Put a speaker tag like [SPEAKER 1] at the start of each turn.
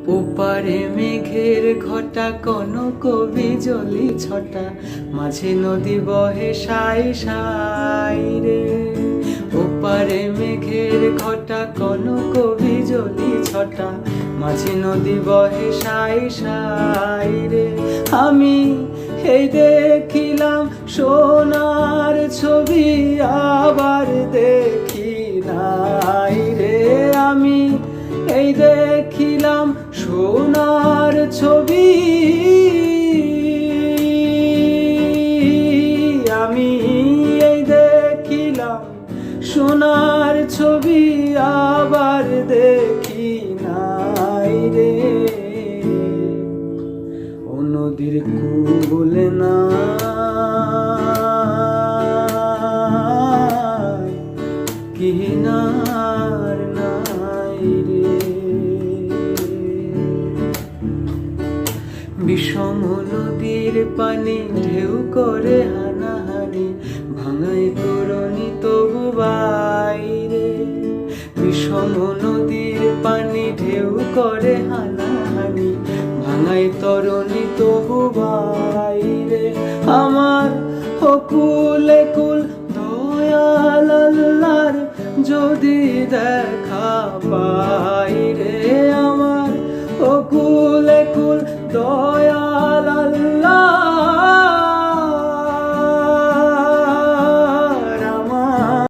[SPEAKER 1] ওপারে মেঘের ঘটা কনক বিজলি ছটা, মাঝে নদী বহে সাই সাই রে। ওপারে মেঘের ঘটা কনক বিজলি ছটা, মাঝে নদী বহে সাই সাই রে। আমি এই দেখিলাম সোনার ছবি, আবার দেখি নাই রে। আমি এই দেখিলাম সোনার ছবি, আমি এই দেখিলাম সোনার ছবি, আবার দেখি নাই রে। ও নদীর কূল না কিনার নাই রে। বিষম নদীর পানি ঢেউ করে হানাহানি, ভাঙাই তরুণী তবু বাইরে। বিষম নদীর পানি ঢেউ করে হানাহানি, ভাঙাই তরুণী তবু বাইরে। আমার হকুলে কুল দয়াল আল্লাহর যদি দেখা পায়,